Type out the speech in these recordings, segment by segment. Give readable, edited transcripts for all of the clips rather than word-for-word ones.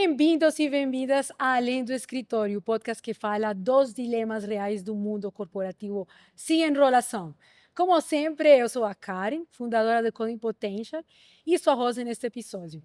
Bem-vindos e bem-vindas a Além do Escritório, o podcast que fala dos dilemas reais do mundo corporativo sem enrolação. Como sempre, eu sou a Karen, fundadora do Coding Potential, e sou a host neste episódio.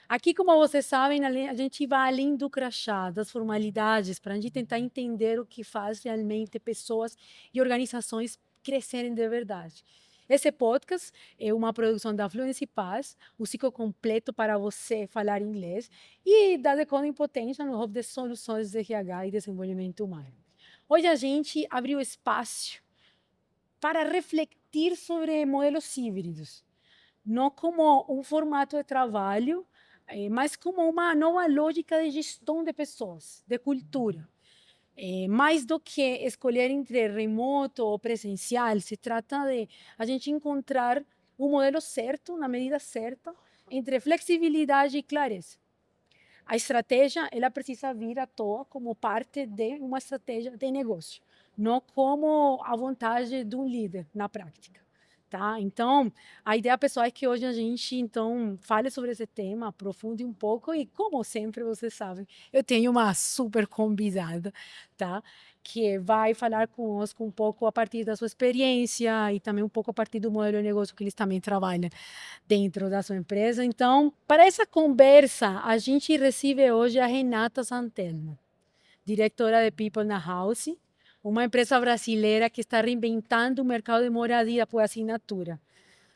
Aqui, como vocês sabem, a gente vai além do crachá, das formalidades, para a gente tentar entender o que faz realmente pessoas e organizações crescerem de verdade. Esse podcast é uma produção da Fluency Pass, o ciclo completo para você falar inglês, e da Decoding Potential, no hub de soluções de RH e desenvolvimento humano. Hoje a gente abriu espaço para refletir sobre modelos híbridos, não como um formato de trabalho, mas como uma nova lógica de gestão de pessoas, de cultura. Mais do que escolher entre remoto ou presencial, se trata de a gente encontrar o modelo certo, na medida certa, entre flexibilidade e clareza. A estratégia ela precisa vir à toa como parte de uma estratégia de negócio, não como a vontade de um líder na prática. Tá? Então, a ideia pessoal é que hoje a gente então fale sobre esse tema, aprofunde um pouco e, como sempre, vocês sabem, eu tenho uma super convidada, tá? Que vai falar conosco um pouco a partir da sua experiência e também um pouco a partir do modelo de negócio que eles também trabalham dentro da sua empresa. Então, para essa conversa, a gente recebe hoje a Renata Santelmo, diretora de People na House, uma empresa brasileira que está reinventando o mercado de moradia por assinatura.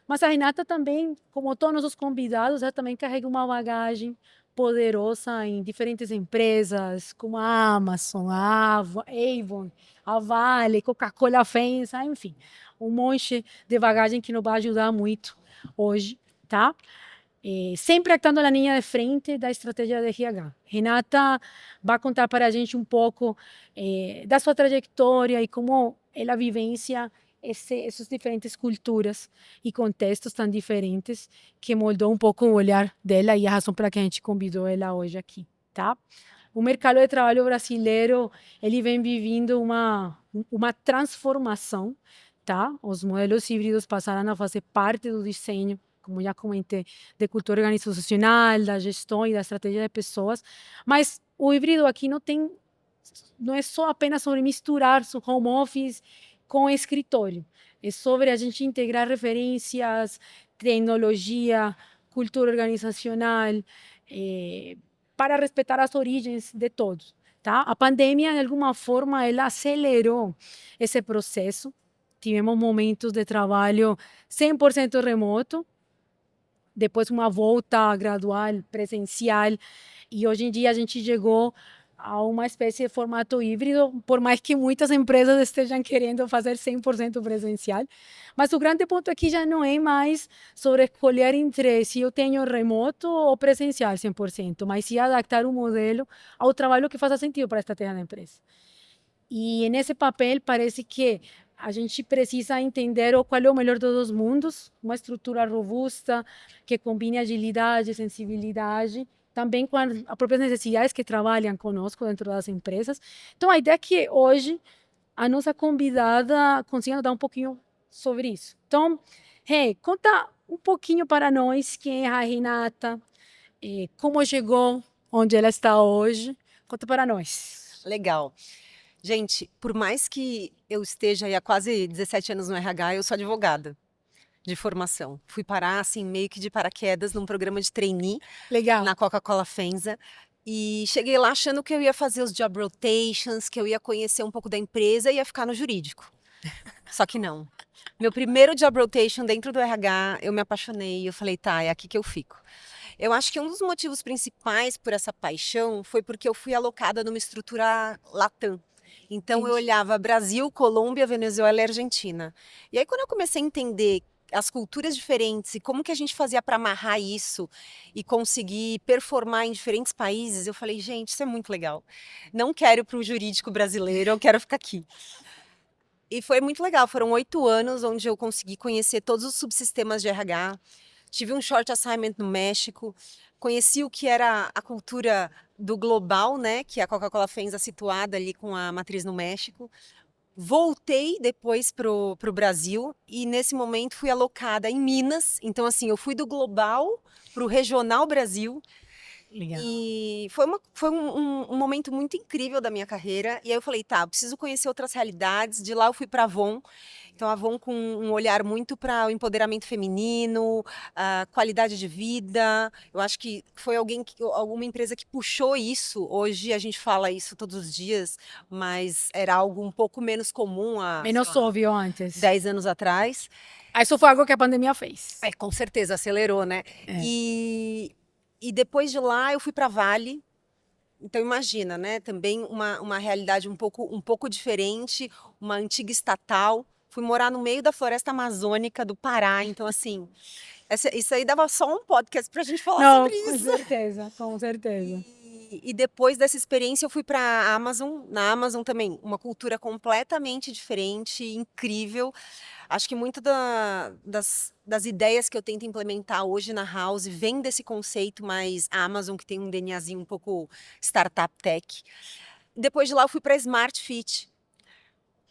Mas a Renata também, como todos os convidados, ela também carrega uma bagagem poderosa em diferentes empresas, como a Amazon, a Avon, a Vale, Coca-Cola FEMSA, enfim, um monte de bagagem que nos vai ajudar muito hoje, tá? Sempre estando na linha de frente da estratégia de RH. Renata vai contar para a gente um pouco da sua trajetória e como ela vivencia essas diferentes culturas e contextos tão diferentes que moldou um pouco o olhar dela e a razão pela que a gente convidou ela hoje aqui, tá? O mercado de trabalho brasileiro, ele vem vivendo uma transformação, tá? Os modelos híbridos passaram a fazer parte do desenho, como já comentei, de cultura organizacional, da gestão e da estratégia de pessoas, mas o híbrido aqui não é só apenas sobre misturar o home office com o escritório, é sobre a gente integrar referências, tecnologia, cultura organizacional, para respeitar as origens de todos. Tá? A pandemia, de alguma forma, ela acelerou esse processo. Tivemos momentos de trabalho 100% remoto, depois uma volta gradual, presencial, e hoje em dia a gente chegou a uma espécie de formato híbrido, por mais que muitas empresas estejam querendo fazer 100% presencial, mas o grande ponto aqui já não é mais sobre escolher entre se eu tenho remoto ou presencial 100%, mas sim adaptar o modelo ao trabalho que faça sentido para a estratégia da empresa. E nesse papel parece que a gente precisa entender qual é o melhor dos dois mundos, uma estrutura robusta que combine agilidade, sensibilidade, também com as próprias necessidades que trabalham conosco dentro das empresas. Então, a ideia é que hoje a nossa convidada consiga nos dar um pouquinho sobre isso. Então, conta um pouquinho para nós quem é a Renata, como chegou onde ela está hoje. Conta para nós. Legal. Gente, por mais que eu esteja aí há quase 17 anos no RH, eu sou advogada de formação. Fui parar, assim, meio que de paraquedas num programa de trainee Legal. na Coca-Cola FEMSA. E cheguei lá achando que eu ia fazer os job rotations, que eu ia conhecer um pouco da empresa e ia ficar no jurídico. Só que não. Meu primeiro job rotation dentro do RH, eu me apaixonei. Eu falei, tá, é aqui que eu fico. Eu acho que um dos motivos principais por essa paixão foi porque eu fui alocada numa estrutura Latam. Então eu olhava Brasil, Colômbia, Venezuela e Argentina. E aí quando eu comecei a entender as culturas diferentes e como que a gente fazia para amarrar isso e conseguir performar em diferentes países, eu falei, gente, isso é muito legal. Não quero para o jurídico brasileiro, eu quero ficar aqui. E foi muito legal, foram 8 anos onde eu consegui conhecer todos os subsistemas de RH. Tive um short assignment no México, conheci o que era a cultura do global, né, que a Coca-Cola FEMSA situada ali com a matriz no México. Voltei depois pro Brasil e nesse momento fui alocada em Minas. Então, assim, eu fui do global pro regional Brasil Legal. e foi um momento muito incrível da minha carreira. E aí eu falei, tá, eu preciso conhecer outras realidades. De lá eu fui para Avon. Então, a Avon com um olhar muito para o empoderamento feminino, a qualidade de vida. Eu acho que foi alguma empresa que puxou isso. Hoje a gente fala isso todos os dias, mas era algo um pouco menos comum há, sei Menos lá, óbvio antes. 10 anos atrás. Isso foi algo que a pandemia fez. Com certeza, acelerou, né? É. E depois de lá eu fui para Vale. Então imagina, né? Também uma realidade um pouco diferente, uma antiga estatal. Fui morar no meio da floresta amazônica do Pará. Então, assim, isso aí dava só um podcast pra gente falar Não, sobre com isso. certeza, com certeza. E depois dessa experiência eu fui para a Amazon. Na Amazon também, uma cultura completamente diferente, incrível. Acho que muito das ideias que eu tento implementar hoje na House vem desse conceito mais Amazon, que tem um DNAzinho um pouco startup tech. Depois de lá eu fui para a Smart Fit.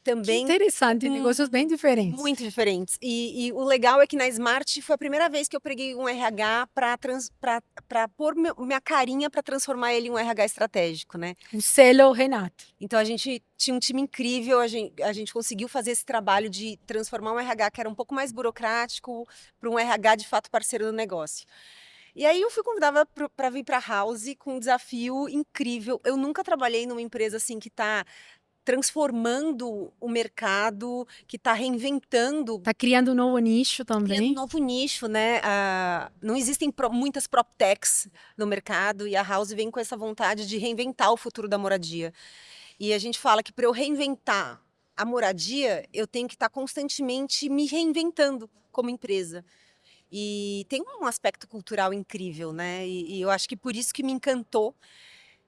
Que Também interessante, negócios bem diferentes. muito diferentes. E o legal é que na Smart foi a primeira vez que eu peguei um RH para pôr minha carinha para transformar ele em um RH estratégico, né? O selo Renato. Então a gente tinha um time incrível, a gente conseguiu fazer esse trabalho de transformar um RH que era um pouco mais burocrático para um RH de fato parceiro do negócio. E aí eu fui convidada para vir para a House com um desafio incrível. Eu nunca trabalhei numa empresa assim que está transformando o mercado, que está reinventando, Tá criando um novo nicho criando um também. novo nicho, né? Não existem muitas PropTechs no mercado e a House vem com essa vontade de reinventar o futuro da moradia. E a gente fala que para eu reinventar a moradia, eu tenho que estar constantemente me reinventando como empresa. E tem um aspecto cultural incrível, né? E eu acho que por isso que me encantou.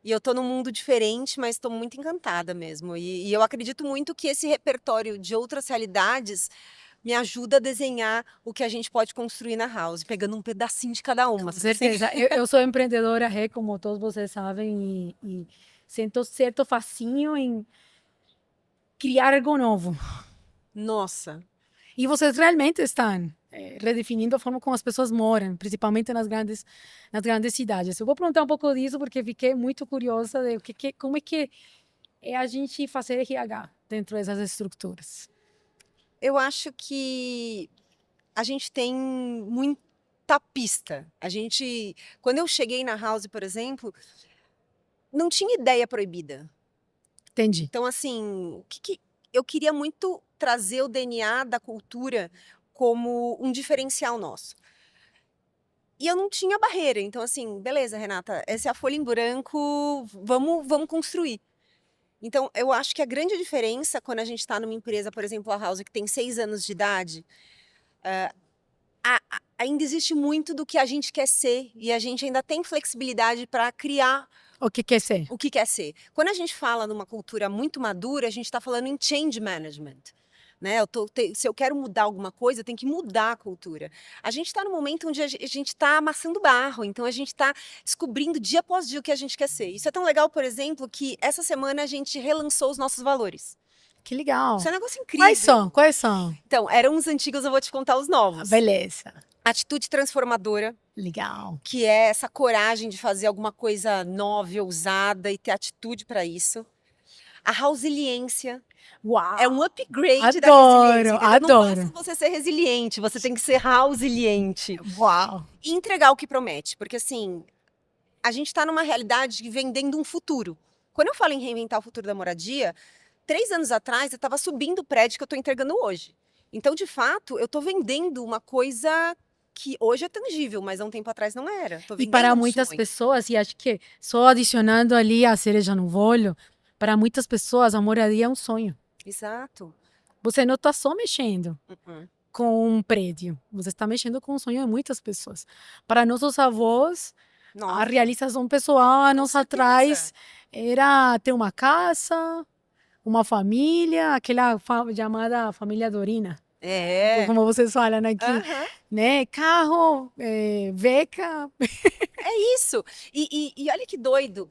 E eu tô num mundo diferente, mas estou muito encantada mesmo. E eu acredito muito que esse repertório de outras realidades me ajuda a desenhar o que a gente pode construir na House, pegando um pedacinho de cada uma. Com certeza. Eu sou empreendedora, como todos vocês sabem, e sinto certo fascínio em criar algo novo. Nossa, E vocês realmente estão redefinindo a forma como as pessoas moram, principalmente nas grandes cidades. Eu vou perguntar um pouco disso porque fiquei muito curiosa de como é que é a gente fazer RH dentro dessas estruturas. eu acho que a gente tem muita pista. Quando eu cheguei na House, por exemplo, não tinha ideia proibida. Entendi. Então, assim, eu queria muito trazer o DNA da cultura como um diferencial nosso. E eu não tinha barreira. Então, assim, beleza, Renata, essa é a folha em branco, vamos construir. Então, eu acho que a grande diferença quando a gente está numa empresa, por exemplo, a House, que tem 6 anos de idade, ainda existe muito do que a gente quer ser e a gente ainda tem flexibilidade para criar O que quer ser? o que quer ser. Quando a gente fala numa cultura muito madura, a gente está falando em change management. Né? Se eu quero mudar alguma coisa, eu tenho que mudar a cultura. A gente está no momento onde a gente está amassando barro, então a gente está descobrindo dia após dia o que a gente quer ser. Isso é tão legal, por exemplo, que essa semana a gente relançou os nossos valores. Que legal. Isso é um negócio incrível. Quais são? Quais são? Então, eram os antigos, eu vou te contar os novos. Beleza. Atitude transformadora, Legal. que é essa coragem de fazer alguma coisa nova e ousada e ter atitude para isso. A resiliência. Uau. É um upgrade da Adoro, resiliência. Entendeu? Não adoro. basta você ser resiliente, você tem que ser resiliente. Uau. E entregar o que promete. Porque, assim, a gente está numa realidade de vendendo um futuro. Quando eu falo em reinventar o futuro da moradia, 3 anos atrás eu estava subindo o prédio que eu estou entregando hoje. Então, de fato, eu estou vendendo uma coisa que hoje é tangível, mas há um tempo atrás não era. Tô E vendendo para um muitas sonho. pessoas, e acho que só adicionando ali a cereja no bolo, para muitas pessoas a moradia é um sonho. Exato. Você não está só mexendo Uhum. com um prédio, você está mexendo com o sonho de muitas pessoas. Para nossos avós, a Nossa, realização pessoal, anos certeza. atrás, era ter uma casa, uma família, aquela chamada família Dorina, como vocês falam aqui, Aham. né? Carro, beca. É isso. E olha que doido.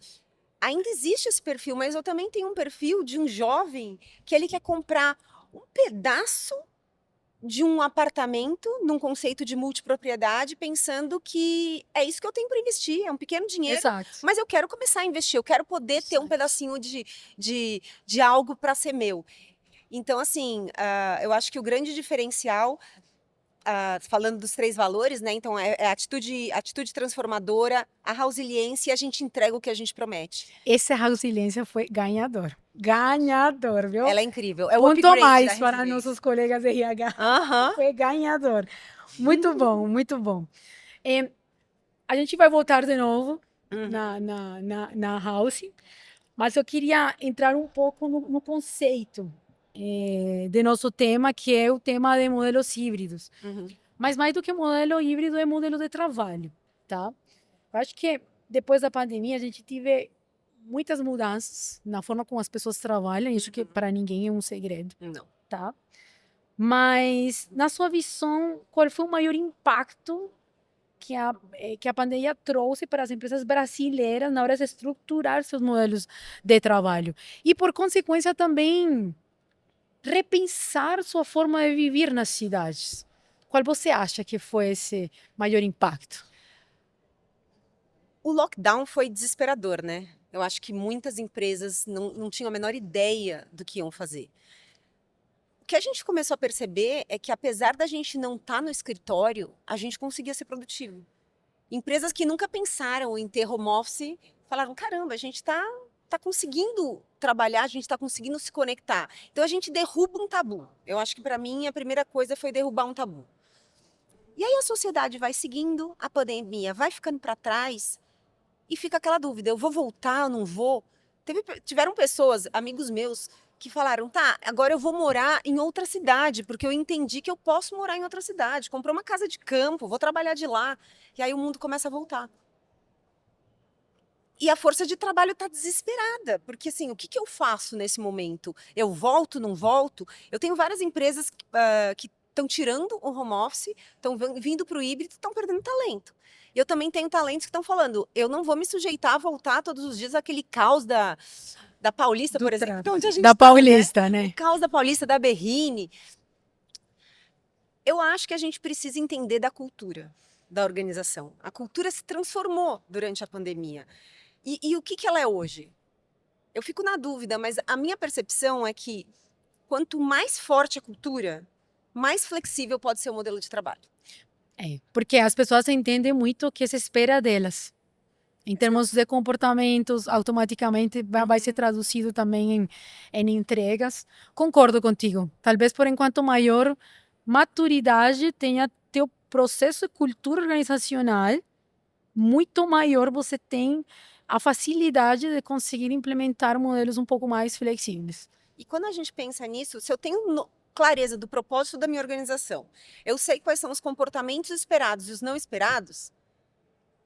ainda existe esse perfil, mas eu também tenho um perfil de um jovem que ele quer comprar um pedaço de um apartamento num conceito de multipropriedade, pensando que é isso que eu tenho para investir, é um pequeno dinheiro, Exato. mas eu quero começar a investir, eu quero poder ter um Exato. pedacinho de algo para ser meu. Então, assim, eu acho que o grande diferencial, falando dos 3 valores, né? Então, é a atitude transformadora, a resiliência e a gente entrega o que a gente promete. Essa resiliência foi ganhador. Ganhador, viu? Ela é incrível, é o Ponto a upgrade da mais para resiliência. nossos colegas de RH. Aham. Foi ganhador. Muito bom, muito bom. A gente vai voltar de novo Uhum. na House, mas eu queria entrar um pouco no conceito de nosso tema, que é o tema de modelos híbridos. Uhum. Mas mais do que modelo híbrido, é modelo de trabalho, tá? Eu acho que depois da pandemia a gente teve muitas mudanças na forma como as pessoas trabalham, isso que para ninguém é um segredo, Não. tá? Mas, na sua visão, qual foi o maior impacto que a pandemia trouxe para as empresas brasileiras na hora de estruturar seus modelos de trabalho? E, por consequência, também repensar sua forma de viver nas cidades. Qual você acha que foi esse maior impacto? O lockdown foi desesperador, né? Eu acho que muitas empresas não tinham a menor ideia do que iam fazer. O que a gente começou a perceber é que, apesar da gente não estar no escritório, a gente conseguia ser produtivo. Empresas que nunca pensaram em ter home office falaram: caramba, a gente tá conseguindo trabalhar, a gente está conseguindo se conectar. Então a gente derruba um tabu. Eu acho que para mim a primeira coisa foi derrubar um tabu. E aí a sociedade vai seguindo, a pandemia vai ficando para trás e fica aquela dúvida: eu vou voltar, eu não vou? Tiveram pessoas, amigos meus, que falaram: tá, agora eu vou morar em outra cidade, porque eu entendi que eu posso morar em outra cidade. Comprei uma casa de campo, vou trabalhar de lá. E aí o mundo começa a voltar. E a força de trabalho está desesperada, porque assim, o que, que eu faço nesse momento? Eu volto, não volto? Eu tenho várias empresas que estão tirando o home office, estão vindo para o híbrido, estão perdendo talento. E eu também tenho talentos que estão falando: eu não vou me sujeitar a voltar todos os dias àquele caos da Paulista, Do por exemplo, de tráfego. onde a gente Da está, né? Paulista, O né? caos da Paulista, da Berrine. Eu acho que a gente precisa entender da cultura da organização. A cultura se transformou durante a pandemia. E o que, que ela é hoje? Eu fico na dúvida, mas a minha percepção é que quanto mais forte a cultura, mais flexível pode ser o modelo de trabalho. É, porque as pessoas entendem muito o que se espera delas. Em termos de comportamentos, automaticamente vai ser traduzido também em entregas. Concordo contigo. Talvez por enquanto maior maturidade tenha teu processo e cultura organizacional muito maior, você tem a facilidade de conseguir implementar modelos um pouco mais flexíveis. E quando a gente pensa nisso, se eu tenho clareza do propósito da minha organização, eu sei quais são os comportamentos esperados e os não esperados,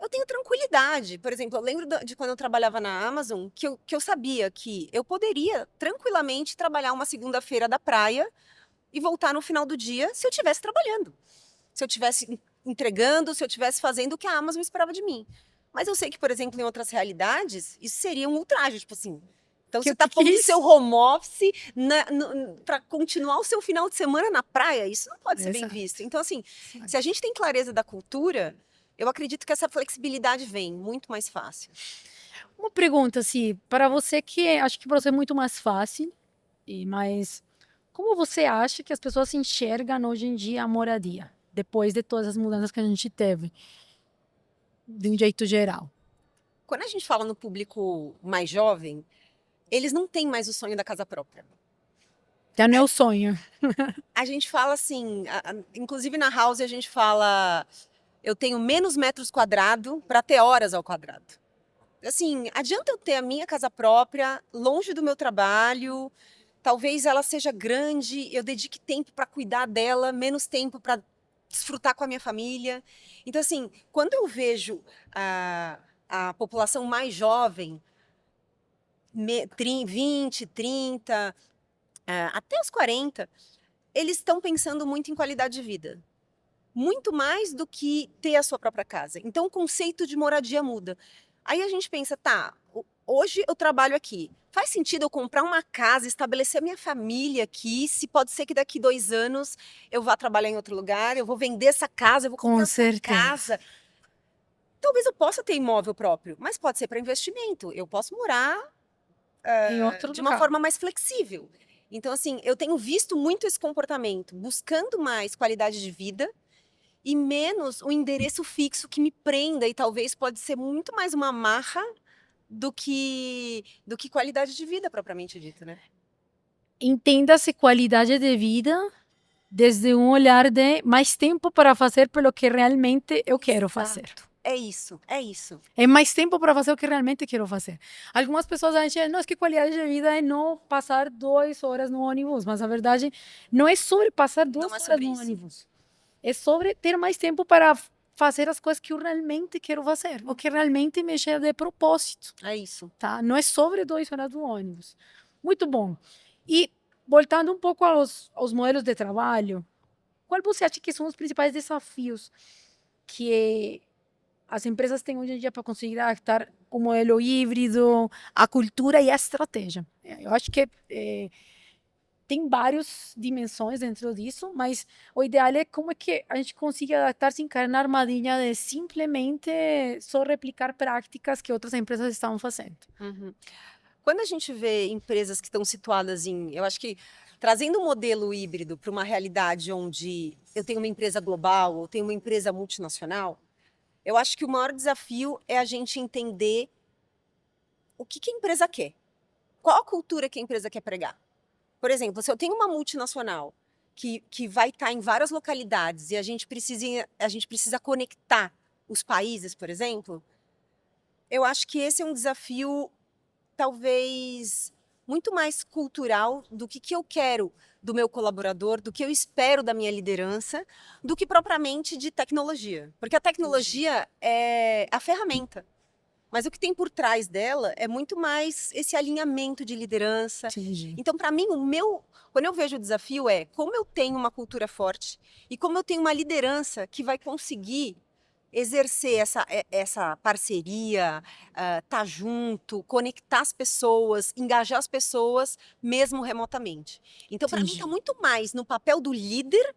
eu tenho tranquilidade. Por exemplo, eu lembro de quando eu trabalhava na Amazon, que eu sabia que eu poderia tranquilamente trabalhar uma segunda-feira da praia e voltar no final do dia se eu estivesse trabalhando. Se eu estivesse entregando, se eu estivesse fazendo o que a Amazon esperava de mim. Mas eu sei que, por exemplo, em outras realidades, isso seria um ultraje, tipo assim. Então você está Que pondo isso? seu home office para continuar o seu final de semana na praia? Isso não pode ser bem Exato. visto. Então, assim, se a gente tem clareza da cultura, eu acredito que essa flexibilidade vem muito mais fácil. Uma pergunta, assim, para você que acho que para você é muito mais fácil, mas como você acha que as pessoas enxergam hoje em dia a moradia, depois de todas as mudanças que a gente teve, de um jeito geral? Quando a gente fala no público mais jovem, eles não têm mais o sonho da casa própria. Já não é o sonho. A gente fala assim, inclusive na House a gente fala: eu tenho menos metros quadrados para ter horas ao quadrado. Assim, adianta eu ter a minha casa própria, longe do meu trabalho, talvez ela seja grande, eu dedique tempo para cuidar dela, menos tempo para desfrutar com a minha família. Então, assim, quando eu vejo a população mais jovem, 20, 30, até os 40, eles estão pensando muito em qualidade de vida. Muito mais do que ter a sua própria casa. Então, o conceito de moradia muda. Aí a gente pensa: tá, hoje eu trabalho aqui. Faz sentido eu comprar uma casa, estabelecer a minha família aqui, se pode ser que daqui 2 anos eu vá trabalhar em outro lugar, eu vou vender essa casa, eu vou comprar Com essa certeza. casa. Talvez eu possa ter imóvel próprio, mas pode ser para investimento. Eu posso morar Em outro de uma lugar. forma mais flexível. Então, assim, eu tenho visto muito esse comportamento, buscando mais qualidade de vida e menos o endereço fixo que me prenda e talvez pode ser muito mais uma amarra do que qualidade de vida propriamente dita, né? Entenda-se qualidade de vida desde um olhar de mais tempo para fazer pelo que realmente eu quero fazer. Exato. É isso, é isso. É mais tempo para fazer o que realmente quero fazer. Algumas pessoas acham, não, é que qualidade de vida é não passar 2 horas no ônibus, mas a verdade não é sobre passar 2 Não é horas sobre no isso. ônibus. É sobre ter mais tempo para fazer as coisas que eu realmente quero fazer, o que realmente me cheia de propósito, É isso. tá? Não é sobre 2 horas no ônibus. Muito bom. E voltando um pouco aos modelos de trabalho, qual você acha que são os principais desafios que as empresas têm hoje em dia para conseguir adaptar o modelo híbrido, a cultura e a estratégia? Eu acho que tem várias dimensões dentro disso, mas o ideal é como é que a gente consiga adaptar sem cair na armadilha de simplesmente só replicar práticas que outras empresas estão fazendo. Uhum. Quando a gente vê empresas que estão situadas eu acho que trazendo um modelo híbrido para uma realidade onde eu tenho uma empresa global ou tenho uma empresa multinacional, eu acho que o maior desafio é a gente entender o que a empresa quer. Qual a cultura que a empresa quer pregar? Por exemplo, se eu tenho uma multinacional que vai estar em várias localidades e a gente precisa conectar os países, por exemplo, eu acho que esse é um desafio talvez muito mais cultural do que eu quero do meu colaborador, do que eu espero da minha liderança, do que propriamente de tecnologia. Porque a tecnologia é a ferramenta. Mas o que tem por trás dela é muito mais esse alinhamento de liderança. Entendi. Então, para mim, quando eu vejo o desafio é como eu tenho uma cultura forte e como eu tenho uma liderança que vai conseguir exercer essa parceria, tá junto, conectar as pessoas, engajar as pessoas, mesmo remotamente. Então, para mim, Entendi. está muito mais no papel do líder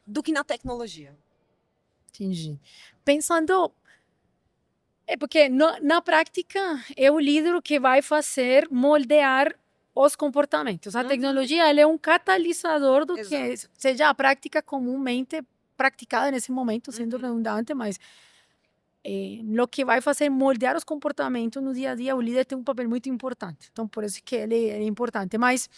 do que na tecnologia. Entendi. Pensando. É porque na prática é o líder que vai fazer moldear os comportamentos. A Uhum. tecnologia ela é um catalisador do que Exato. seja a prática comumente praticada nesse momento, sendo redundante, mas o que vai fazer moldear os comportamentos no dia a dia, o líder tem um papel muito importante. Então, por isso que ele é importante. Mas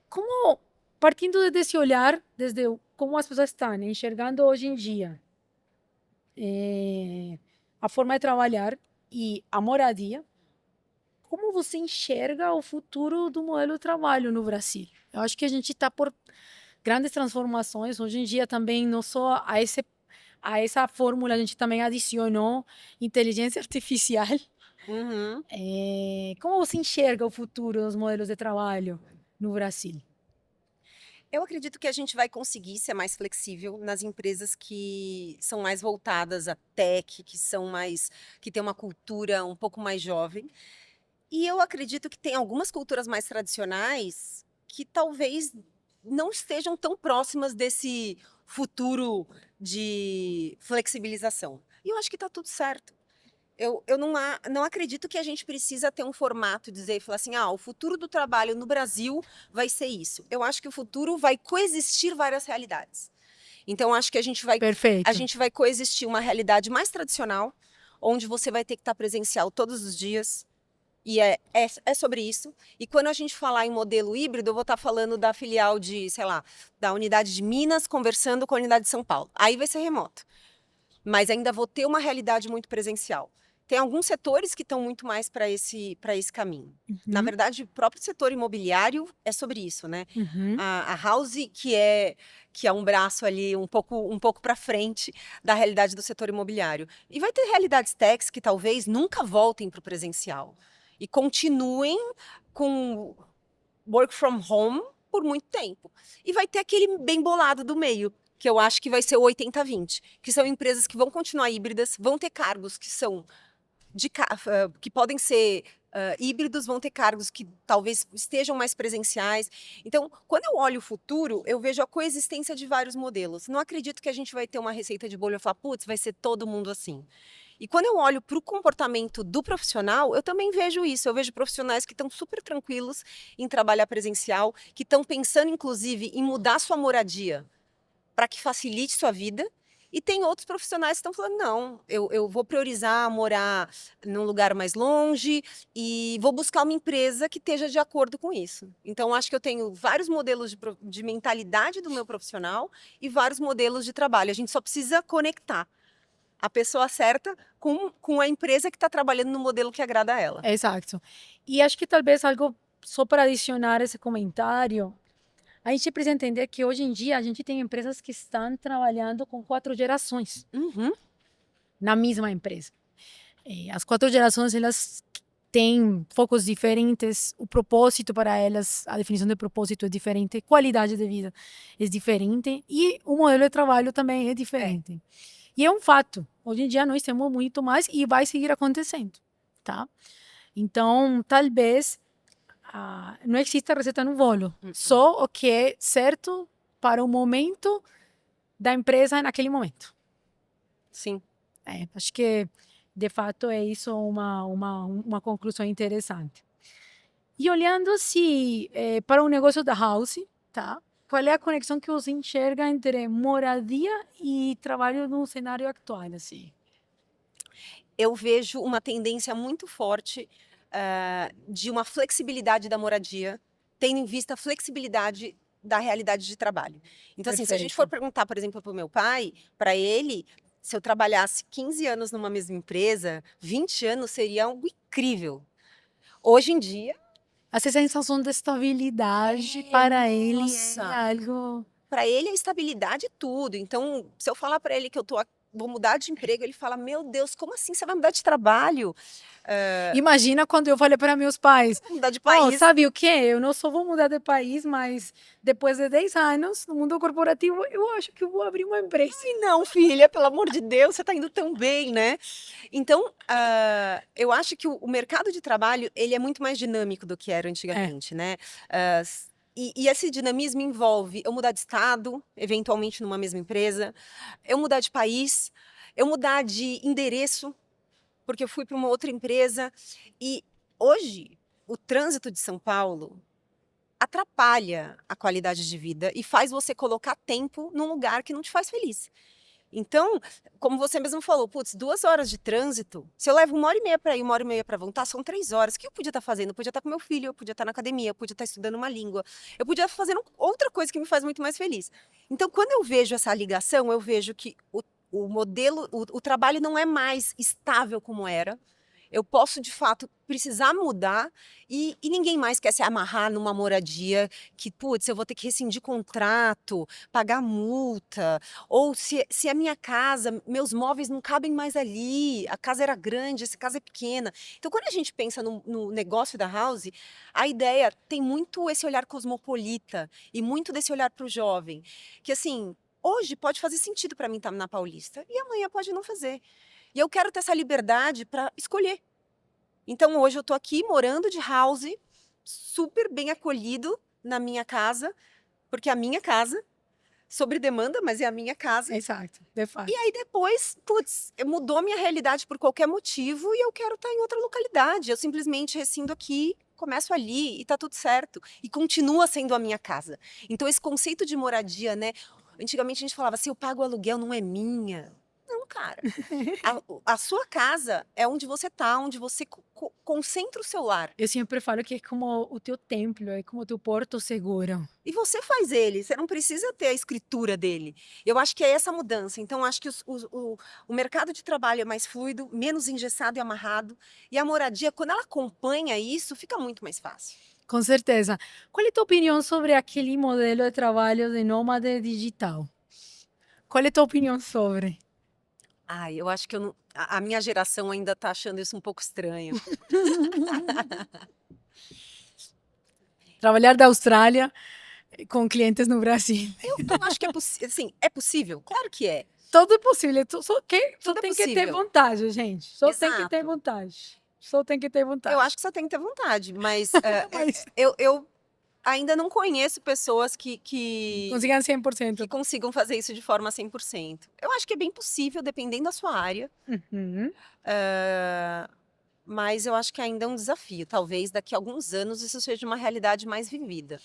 como partindo desse olhar, desde como as pessoas estão enxergando hoje em dia, a forma de trabalhar e a moradia, como você enxerga o futuro do modelo de trabalho no Brasil? Eu acho que a gente está por grandes transformações. Hoje em dia também, não só a essa fórmula, a gente também adicionou inteligência artificial. Uhum. Como você enxerga o futuro dos modelos de trabalho no Brasil? Eu acredito que a gente vai conseguir ser mais flexível nas empresas que são mais voltadas à tech, que têm uma cultura um pouco mais jovem. E eu acredito que tem algumas culturas mais tradicionais que talvez não estejam tão próximas desse futuro de flexibilização. E eu acho que está tudo certo. Eu não acredito que a gente precisa ter um formato, dizer e falar assim, o futuro do trabalho no Brasil vai ser isso. Eu acho que o futuro vai coexistir várias realidades. Então, acho que Perfeito. a gente vai coexistir uma realidade mais tradicional, onde você vai ter que estar presencial todos os dias, e é sobre isso. E quando a gente falar em modelo híbrido, eu vou estar falando da filial sei lá, da unidade de Minas conversando com a unidade de São Paulo. Aí vai ser remoto. Mas ainda vou ter uma realidade muito presencial. Tem alguns setores que estão muito mais para esse caminho. Na verdade, o próprio setor imobiliário é sobre isso, né? A House, que é um braço ali um pouco para frente da realidade do setor imobiliário. E vai ter realidades techs que talvez nunca voltem para o presencial e continuem com work from home por muito tempo. E vai ter aquele bem bolado do meio, que eu acho que vai ser o 80-20, que são empresas que vão continuar híbridas, vão ter cargos que são que podem ser híbridos, vão ter cargos que talvez estejam mais presenciais. Então, quando eu olho o futuro, eu vejo a coexistência de vários modelos. Não acredito que a gente vai ter uma receita de bolo e falar, putz, vai ser todo mundo assim. E quando eu olho para o comportamento do profissional, eu também vejo isso. Eu vejo profissionais que estão super tranquilos em trabalhar presencial, que estão pensando, inclusive, em mudar sua moradia para que facilite sua vida. E tem outros profissionais que estão falando, não, eu vou priorizar morar num lugar mais longe e vou buscar uma empresa que esteja de acordo com isso. Então, acho que eu tenho vários modelos de mentalidade do meu profissional e vários modelos de trabalho. A gente só precisa conectar a pessoa certa com a empresa que está trabalhando no modelo que agrada a ela. Exato. E acho que talvez algo só para adicionar esse comentário, a gente precisa entender que hoje em dia a gente tem empresas que estão trabalhando com 4 gerações Uhum. na mesma empresa. As 4 gerações, elas têm focos diferentes, o propósito para elas, a definição de propósito é diferente, a qualidade de vida é diferente e o modelo de trabalho também é diferente. E é um fato. Hoje em dia nós temos muito mais e vai seguir acontecendo, tá? Então, talvez não exista receita no bolo. Só o que é certo para o momento da empresa naquele momento. Sim. Acho que, de fato, é isso uma conclusão interessante. E olhando-se para o negócio da House, tá? Qual é a conexão que você enxerga entre moradia e trabalho no cenário atual, assim? Eu vejo uma tendência muito forte de uma flexibilidade da moradia, tendo em vista a flexibilidade da realidade de trabalho. Então, assim, se a gente for perguntar, por exemplo, para o meu pai, para ele, se eu trabalhasse 15 anos numa mesma empresa, 20 anos seria algo incrível. Hoje em dia, essa sensação de estabilidade para ele é algo... Para ele, a estabilidade é tudo. Então, se eu falar para ele que vou mudar de emprego, ele fala, meu Deus, como assim você vai mudar de trabalho? Imagina quando eu falei para meus pais, Mudar de país. Sabe o quê? Eu não só vou mudar de país, mas depois de 10 anos no mundo corporativo, eu acho que eu vou abrir uma empresa. Ai, não, filha, pelo amor de Deus, você está indo tão bem, né? Então, eu acho que o mercado de trabalho, ele é muito mais dinâmico do que era antigamente, né? E esse dinamismo envolve eu mudar de estado, eventualmente numa mesma empresa, eu mudar de país, eu mudar de endereço, porque eu fui para uma outra empresa. E hoje, o trânsito de São Paulo atrapalha a qualidade de vida e faz você colocar tempo num lugar que não te faz feliz. Então, como você mesmo falou, putz, 2 horas de trânsito, se eu levo 1h30 para ir, 1h30 para voltar, são 3 horas. O que eu podia estar fazendo? Eu podia estar com meu filho, eu podia estar na academia, eu podia estar estudando uma língua, eu podia estar fazendo outra coisa que me faz muito mais feliz. Então, quando eu vejo essa ligação, eu vejo que o modelo, o trabalho não é mais estável como era. Eu posso, de fato, precisar mudar e ninguém mais quer se amarrar numa moradia que, putz, eu vou ter que rescindir contrato, pagar multa, ou se a minha casa, meus móveis não cabem mais ali, a casa era grande, essa casa é pequena. Então, quando a gente pensa no negócio da House, a ideia tem muito esse olhar cosmopolita e muito desse olhar para o jovem, que assim, hoje pode fazer sentido para mim estar na Paulista e amanhã pode não fazer. E eu quero ter essa liberdade para escolher. Então, hoje eu tô aqui morando de house, super bem acolhido na minha casa, porque é a minha casa, sobre demanda, mas é a minha casa. Exato, de fato. E aí depois, putz, mudou a minha realidade por qualquer motivo e eu quero estar em outra localidade. Eu simplesmente rescindo aqui, começo ali e tá tudo certo. E continua sendo a minha casa. Então, esse conceito de moradia, né? Antigamente a gente falava, se eu pago o aluguel, não é minha. Não, cara. A sua casa é onde você tá, onde você concentra o seu lar. Eu sempre falo que é como o teu templo, é como o teu porto seguro. E você faz ele, você não precisa ter a escritura dele. Eu acho que é essa mudança. Então, acho que o mercado de trabalho é mais fluido, menos engessado e amarrado. E a moradia, quando ela acompanha isso, fica muito mais fácil. Com certeza. Qual é a tua opinião sobre aquele modelo de trabalho de nômade digital? Qual é a tua opinião sobre? Ai, eu acho que a minha geração ainda está achando isso um pouco estranho. Trabalhar da Austrália com clientes no Brasil. Eu acho que é possível, claro que é. Tudo é possível. Só Tudo é tem que ter possível. vontade, gente. Só tem que ter Exato. vontade. Só tem que ter vontade. Eu acho que só tem que ter vontade, mas Mas eu ainda não conheço pessoas que consigan 100%. consigam fazer isso de forma 100%. Eu acho que é bem possível, dependendo da sua área, Uhum. mas eu acho que ainda é um desafio. Talvez daqui a alguns anos isso seja uma realidade mais vivida.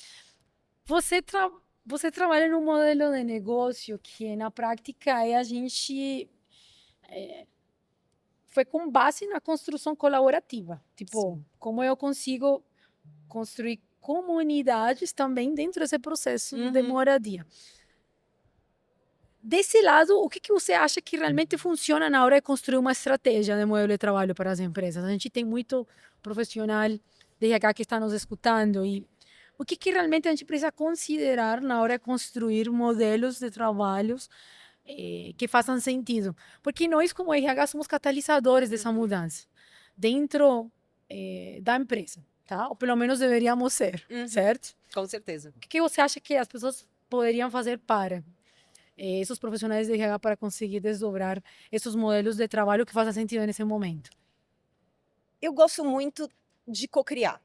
Você trabalha num modelo de negócio que, na prática, a gente foi com base na construção colaborativa. Tipo, Sim. como eu consigo construir comunidades também dentro desse processo de Uhum. moradia. Desse lado, o que você acha que realmente funciona na hora de construir uma estratégia de modelo de trabalho para as empresas? A gente tem muito profissional de RH que está nos escutando e o que realmente a gente precisa considerar na hora de construir modelos de trabalhos que façam sentido? Porque nós, como RH, somos catalisadores dessa mudança dentro da empresa, tá? Ou pelo menos deveríamos ser, certo? Com certeza. O que você acha que as pessoas poderiam fazer para esses profissionais de RH para conseguir desdobrar esses modelos de trabalho que façam sentido nesse momento? Eu gosto muito de cocriar.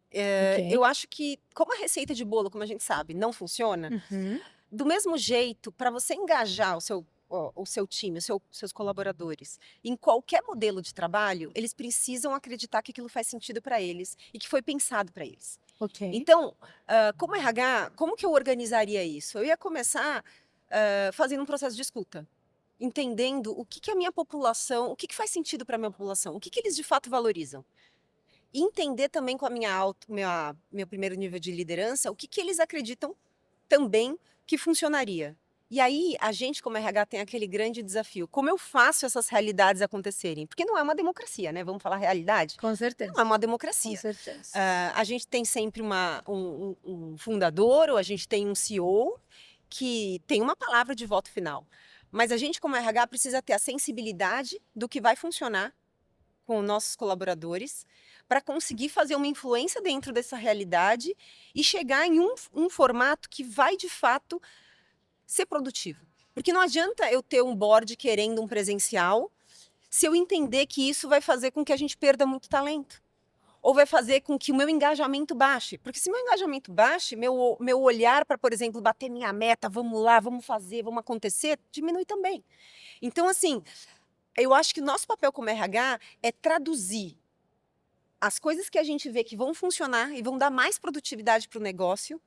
Ok. Eu acho que, como a receita de bolo, como a gente sabe, não funciona, Uhum. do mesmo jeito, para você engajar o seu time, seus colaboradores, em qualquer modelo de trabalho, eles precisam acreditar que aquilo faz sentido para eles e que foi pensado para eles. Ok. Então, como RH, como que eu organizaria isso? Eu ia começar fazendo um processo de escuta, entendendo o que a minha população, o que faz sentido para a minha população, o que eles de fato valorizam. E entender também com a meu primeiro nível de liderança, o que eles acreditam também que funcionaria. E aí, a gente, como RH, tem aquele grande desafio. Como eu faço essas realidades acontecerem? Porque não é uma democracia, né? Vamos falar realidade? Com certeza. Não é uma Com democracia. certeza. A gente tem sempre um fundador, ou a gente tem um CEO que tem uma palavra de voto final. Mas a gente, como RH, precisa ter a sensibilidade do que vai funcionar com nossos colaboradores para conseguir fazer uma influência dentro dessa realidade e chegar em um formato que vai, de fato, ser produtivo. Porque não adianta eu ter um board querendo um presencial se eu entender que isso vai fazer com que a gente perda muito talento. Ou vai fazer com que o meu engajamento baixe. Porque se meu engajamento baixe, meu olhar para, por exemplo, bater minha meta, vamos lá, vamos fazer, vamos acontecer, diminui também. Então, assim, eu acho que o nosso papel como RH é traduzir as coisas que a gente vê que vão funcionar e vão dar mais produtividade para o negócio,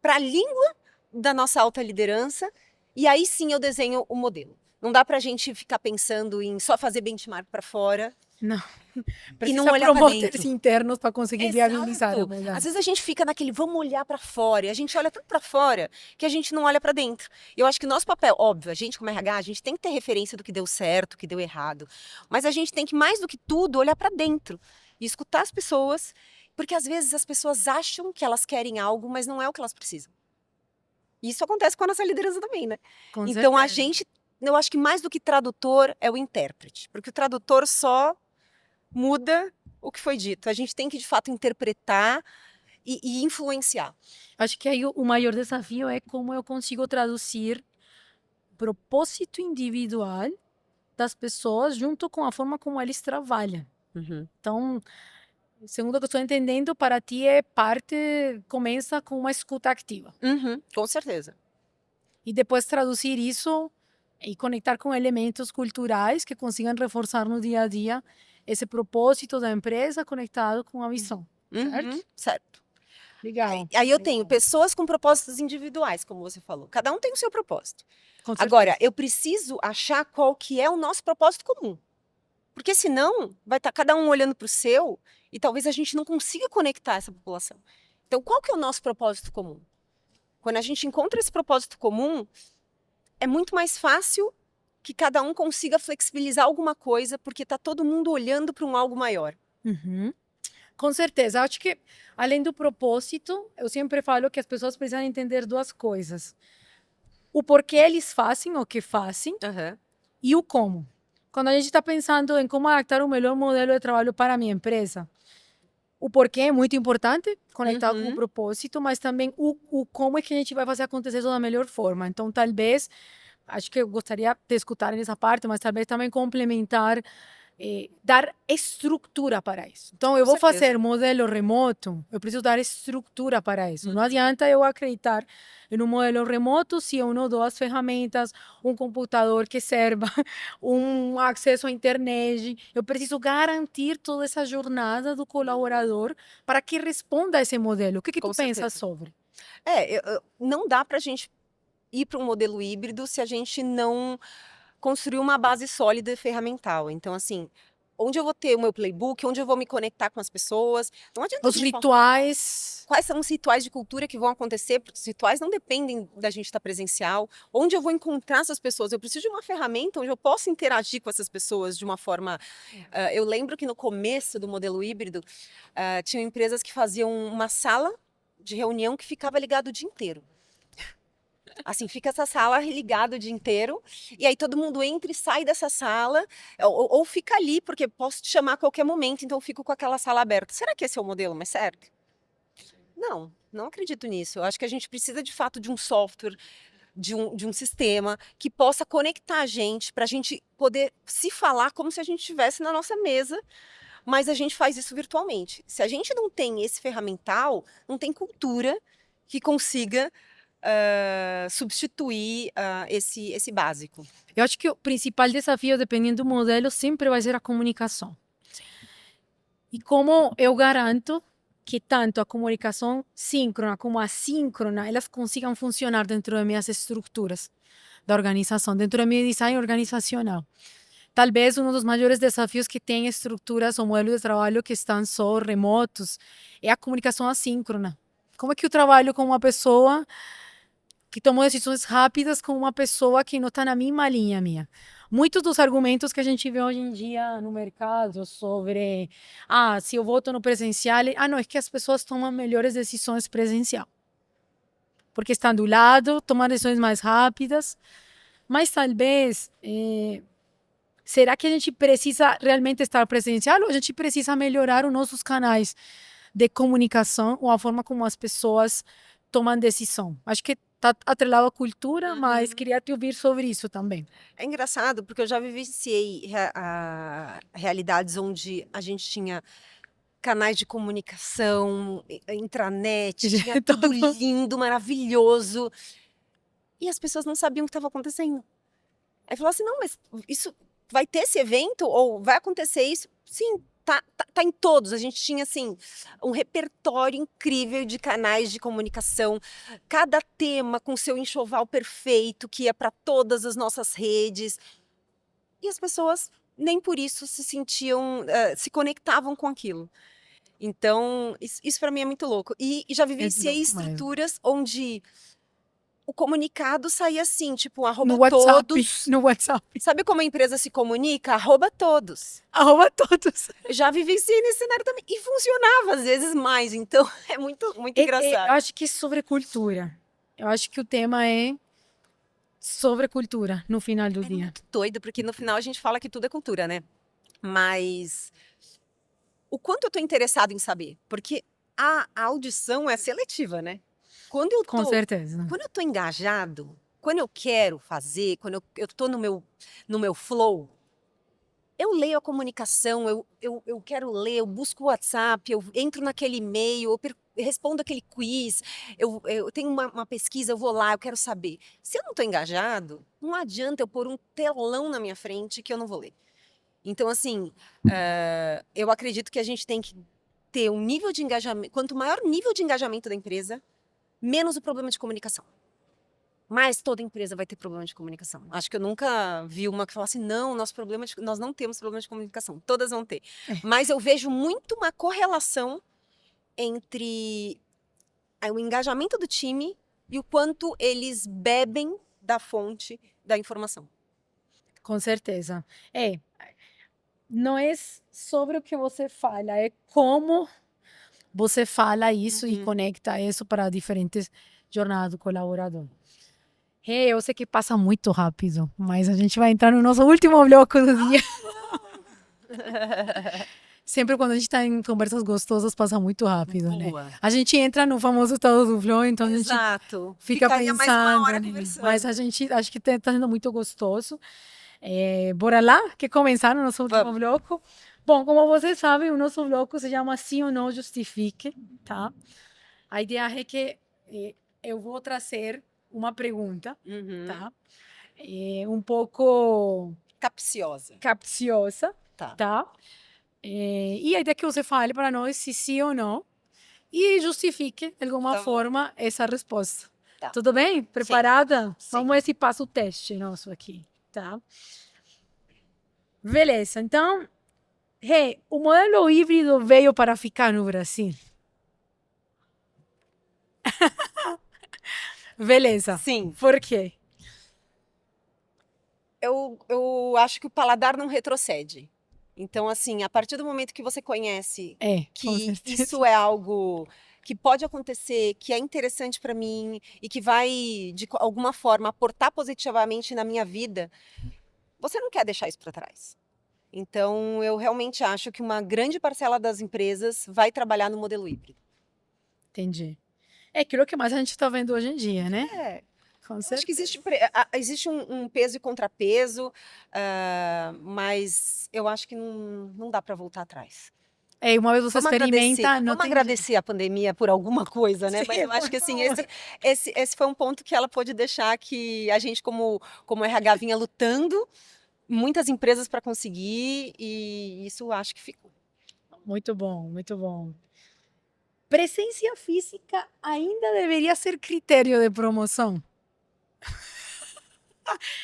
para a língua da nossa alta liderança, e aí sim eu desenho o modelo. Não dá para a gente ficar pensando em só fazer benchmark para fora. Não. E Precisa não olhar para promotores dentro. internos para conseguir viabilizar a Exato. mudança. Às vezes a gente fica naquele vamos olhar para fora, e a gente olha tanto para fora que a gente não olha para dentro. Eu acho que o nosso papel, óbvio, a gente como RH, a gente tem que ter referência do que deu certo, do que deu errado, mas a gente tem que mais do que tudo olhar para dentro e escutar as pessoas, porque às vezes as pessoas acham que elas querem algo, mas não é o que elas precisam. E isso acontece com a nossa liderança também, né? Com Então a certeza. gente, eu acho que mais do que tradutor é o intérprete, porque o tradutor só muda o que foi dito. A gente tem que, de fato, interpretar e influenciar. Acho que aí o maior desafio é como eu consigo traduzir propósito individual das pessoas junto com a forma como eles trabalham. Então, segundo o que eu estou entendendo, para ti começa com uma escuta ativa. Com certeza. E depois traduzir isso e conectar com elementos culturais que consigam reforçar no dia a dia esse propósito da empresa conectado com a missão. Certo? Certo. Legal. Aí eu tenho pessoas com propósitos individuais, como você falou. Cada um tem o seu propósito. Com certeza. Agora, eu preciso achar qual que é o nosso propósito comum. Porque senão, vai estar cada um olhando para o seu e talvez a gente não consiga conectar essa população. Então, qual que é o nosso propósito comum? Quando a gente encontra esse propósito comum, é muito mais fácil que cada um consiga flexibilizar alguma coisa, porque está todo mundo olhando para um algo maior. Com certeza. Acho que, além do propósito, eu sempre falo que as pessoas precisam entender duas coisas. O porquê eles fazem o que fazem e o como. Quando a gente está pensando em como adaptar o melhor modelo de trabalho para a minha empresa, o porquê é muito importante, conectado com o propósito, mas também o como é que a gente vai fazer acontecer isso da melhor forma. Então, talvez, acho que eu gostaria de escutar nessa parte, mas talvez também complementar, dar estrutura para isso. Então, eu Com vou certeza. fazer modelo remoto, eu preciso dar estrutura para isso. Não adianta eu acreditar em um modelo remoto se eu não dou as ferramentas, um computador que serva, um acesso à internet. Eu preciso garantir toda essa jornada do colaborador para que responda a esse modelo. O que Com tu pensas certeza. sobre? Não dá para a gente ir para um modelo híbrido se a gente não construir uma base sólida e ferramental. Então, assim, onde eu vou ter o meu playbook, onde eu vou me conectar com as pessoas. Não adianta a Os gente falar rituais. quais são os rituais de cultura que vão acontecer, porque os rituais não dependem da gente estar presencial. Onde eu vou encontrar essas pessoas? Eu preciso de uma ferramenta onde eu possa interagir com essas pessoas de uma forma. Eu lembro que no começo do modelo híbrido, tinham empresas que faziam uma sala de reunião que ficava ligado o dia inteiro. Assim, fica essa sala ligada o dia inteiro, e aí todo mundo entra e sai dessa sala, ou fica ali, porque posso te chamar a qualquer momento, então eu fico com aquela sala aberta. Será que esse é o modelo mais certo? Não acredito nisso. Eu acho que a gente precisa de fato de um software, de um sistema que possa conectar a gente, para a gente poder se falar como se a gente estivesse na nossa mesa, mas a gente faz isso virtualmente. Se a gente não tem esse ferramental, não tem cultura que consiga substituir esse básico. Eu acho que o principal desafio, dependendo do modelo, sempre vai ser a comunicação. E como eu garanto que tanto a comunicação síncrona como a assíncrona, elas consigam funcionar dentro das minhas estruturas da organização, dentro do meu design organizacional. Talvez um dos maiores desafios que tem estruturas ou modelos de trabalho que estão só remotos é a comunicação assíncrona. Como é que eu trabalho com uma pessoa que tomou decisões rápidas com uma pessoa que não está na mesma linha minha? Muitos dos argumentos que a gente vê hoje em dia no mercado sobre se eu voto no presencial, não, é que as pessoas tomam melhores decisões presencial. Porque estão do lado, tomam decisões mais rápidas. Mas talvez, será que a gente precisa realmente estar presencial ou a gente precisa melhorar os nossos canais de comunicação ou a forma como as pessoas tomam decisão? Acho que está atrelado à cultura, mas queria te ouvir sobre isso também. É engraçado, porque eu já vivenciei realidades onde a gente tinha canais de comunicação, intranet, tinha tudo lindo, maravilhoso, e as pessoas não sabiam o que estava acontecendo. Aí falou assim, não, mas isso vai ter esse evento? Ou vai acontecer isso? Sim, tá em todos. A gente tinha, assim, um repertório incrível de canais de comunicação, cada tema com seu enxoval perfeito, que ia para todas as nossas redes. E as pessoas nem por isso se sentiam, se conectavam com aquilo. Então, isso para mim é muito louco. E já vivenciei estruturas onde o comunicado saía assim, tipo, no WhatsApp, todos. No WhatsApp. Sabe como a empresa se comunica? @todos. @todos. Já vivenciei nesse cenário também. E funcionava, às vezes, mais. Então, é muito, muito engraçado. Eu acho que é sobre cultura. Eu acho que o tema é sobre cultura, no final do dia. Muito doido, porque no final a gente fala que tudo é cultura, né? Mas o quanto eu tô interessado em saber? Porque a audição é seletiva, né? Com certeza. Quando eu tô engajado, quando eu quero fazer, quando eu tô no meu flow, eu leio a comunicação, eu quero ler, eu busco o WhatsApp, eu entro naquele e-mail, eu respondo aquele quiz, eu tenho uma pesquisa, eu vou lá, eu quero saber. Se eu não tô engajado, não adianta eu pôr um telão na minha frente que eu não vou ler. Então, assim, eu acredito que a gente tem que ter um nível de engajamento. Quanto maior o nível de engajamento da empresa, menos o problema de comunicação. Mas toda empresa vai ter problema de comunicação. Acho que eu nunca vi uma que falasse, não, nós não temos problema de comunicação. Todas vão ter. Mas eu vejo muito uma correlação entre o engajamento do time e o quanto eles bebem da fonte da informação. Com certeza. Não é sobre o que você fala, é como você fala isso e conecta isso para diferentes jornadas do colaborador. Eu sei que passa muito rápido, mas a gente vai entrar no nosso último bloco do dia. Sempre quando a gente está em conversas gostosas, passa muito rápido, né? Boa. A gente entra no famoso tal do flow, então a gente Exato. fica Ficaria mais uma pensando, hora né? conversando. Mas a gente acho que tá sendo muito gostoso. Bora lá? Quer começar no nosso último Vamos. bloco? Bom, como vocês sabem, o nosso bloco se chama Sim ou Não Justifique, tá? A ideia é que eu vou trazer uma pergunta, Uhum. tá? Um pouco Capciosa. capciosa, Tá. tá? E a ideia é que você fale para nós se sim ou não e justifique de alguma Tá bom. forma essa resposta. Tá. Tudo bem? Preparada? Sim. Vamos ver se passa o teste nosso aqui, tá? Beleza, então, o modelo híbrido veio para ficar no Brasil? Beleza. Sim. Por quê? Eu acho que o paladar não retrocede. Então, assim, a partir do momento que você conhece Com que certeza. isso é algo que pode acontecer, que é interessante para mim e que vai, de alguma forma, aportar positivamente na minha vida, você não quer deixar isso para trás. Então, eu realmente acho que uma grande parcela das empresas vai trabalhar no modelo híbrido. Entendi. É aquilo que mais a gente está vendo hoje em dia, né? É. Com Acho certeza. que existe um peso e contrapeso, mas eu acho que não dá para voltar atrás. Uma vez você experimenta, não Vamos tem agradecer a pandemia por alguma coisa, né? Sim, Mas eu acho que por assim, favor. esse foi um ponto que ela pôde deixar que a gente, como RH, vinha lutando, muitas empresas para conseguir, e isso eu acho que ficou. Muito bom, muito bom. Presença física ainda deveria ser critério de promoção?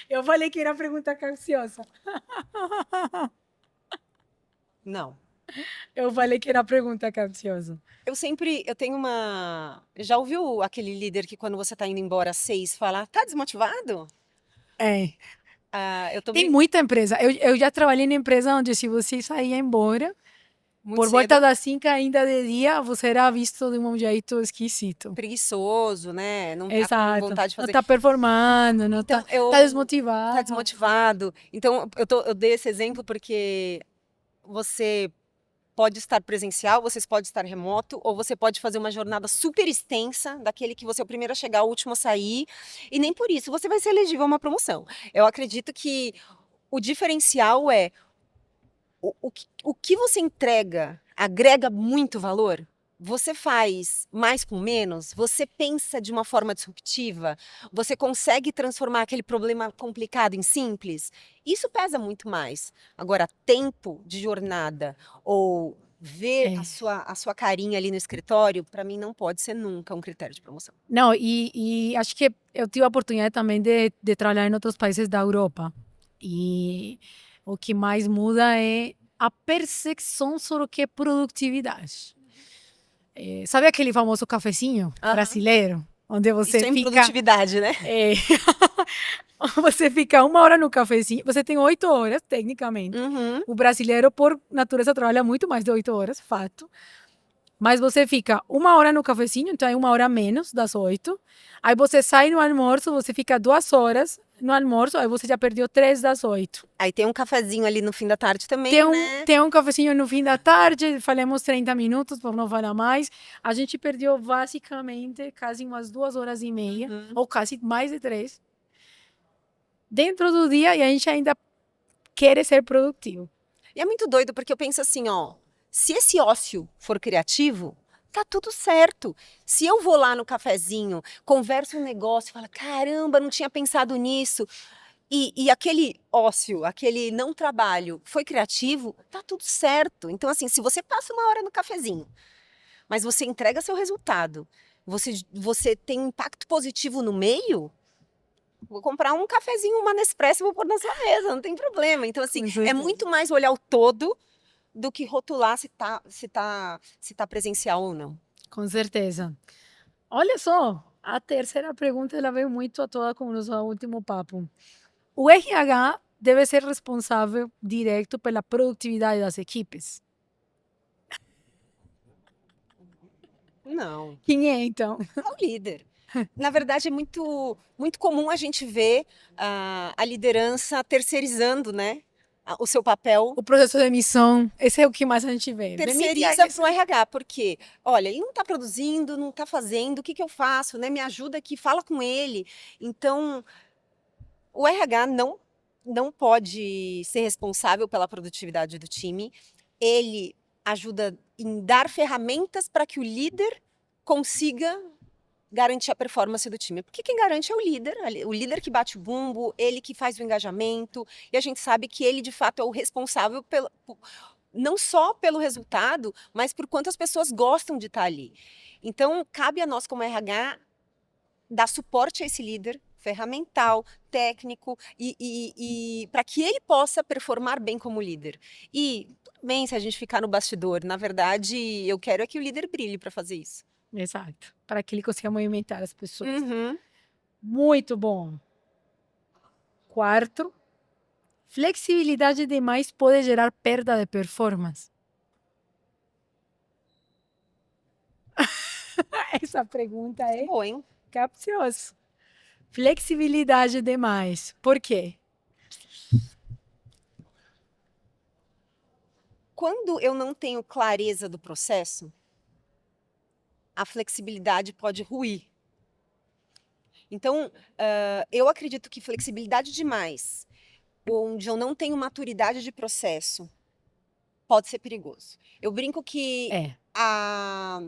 Eu falei que era pergunta capciosa. Não. Eu falei que era pergunta capciosa. Eu tenho já ouviu aquele líder que quando você tá indo embora às 6, fala, tá desmotivado? Eu tô Tem muita empresa. Eu já trabalhei em empresa onde se você saía embora, muito por volta cedo, das 5 ainda de dia, você era visto de um jeito esquisito. preguiçoso, né? Não tá com Exato. vontade de Não fazer. está performando, não Então, tá tá desmotivado. desmotivado. Então, eu dei esse exemplo porque você pode estar presencial, você pode estar remoto, ou você pode fazer uma jornada super extensa, daquele que você é o primeiro a chegar, o último a sair, e nem por isso você vai ser elegível a uma promoção. Eu acredito que o diferencial é o que você entrega agrega muito valor? Você faz mais com menos? Você pensa de uma forma disruptiva? Você consegue transformar aquele problema complicado em simples? Isso pesa muito mais. Agora, tempo de jornada ou ver a sua carinha ali no escritório, para mim não pode ser nunca um critério de promoção. Não, e acho que eu tive a oportunidade também de trabalhar em outros países da Europa. E o que mais muda é a percepção sobre o que é produtividade. Sabe aquele famoso cafezinho brasileiro? Onde você Isso é fica. improdutividade, né? Você fica 1 hora no cafezinho. Você tem 8 horas, tecnicamente. Uhum. O brasileiro, por natureza, trabalha muito mais de 8 horas, fato. Mas você fica 1 hora no cafezinho, então é 1 hora a menos das 8. Aí você sai no almoço, você fica 2 horas no almoço, aí você já perdeu 3 das 8. Aí tem um cafezinho ali no fim da tarde também, né? Tem um cafezinho no fim da tarde, falamos 30 minutos, por não falar mais. A gente perdeu basicamente quase umas 2 horas e meia, ou quase mais de 3, dentro do dia, e a gente ainda quer ser produtivo. E é muito doido, porque eu penso assim, ó, se esse ócio for criativo, tá tudo certo. Se eu vou lá no cafezinho, converso um negócio, falo, caramba, não tinha pensado nisso, e aquele ócio, aquele não trabalho foi criativo, tá tudo certo. Então, assim, se você passa 1 hora no cafezinho, mas você entrega seu resultado, você tem um impacto positivo no meio, vou comprar um cafezinho, uma Nespresso e vou pôr na sua mesa, não tem problema. Então, assim, é muito mais olhar o todo do que rotular se tá presencial ou não. Com certeza. Olha só, a terceira pergunta ela veio muito à toa com o nosso último papo. O RH deve ser responsável direto pela produtividade das equipes? Não, Quem é, então? é o líder. Na verdade, é muito comum a gente ver a liderança terceirizando, né? o seu papel, O processo de emissão, esse é o que mais a gente vê. terceiriza para o RH, porque, olha, ele não está produzindo, não está fazendo, o que eu faço, né? Me ajuda aqui, fala com ele. Então, o RH não pode ser responsável pela produtividade do time. Ele ajuda em dar ferramentas para que o líder consiga garantir a performance do time. Porque quem garante é o líder que bate o bumbo, ele que faz o engajamento, e a gente sabe que ele, de fato, é o responsável não só pelo resultado, mas por quantas pessoas gostam de estar ali. Então, cabe a nós, como RH, dar suporte a esse líder, ferramental, técnico, e para que ele possa performar bem como líder. E tudo bem se a gente ficar no bastidor, na verdade, eu quero é que o líder brilhe para fazer isso. Exato. Para que ele consiga movimentar as pessoas. Uhum. Muito bom. Quarto, flexibilidade demais pode gerar perda de performance. Essa pergunta é Boa, hein? capciosa. Flexibilidade demais. Por quê? Quando eu não tenho clareza do processo, a flexibilidade pode ruir. Então, eu acredito que flexibilidade demais, onde eu não tenho maturidade de processo, pode ser perigoso. Eu brinco que a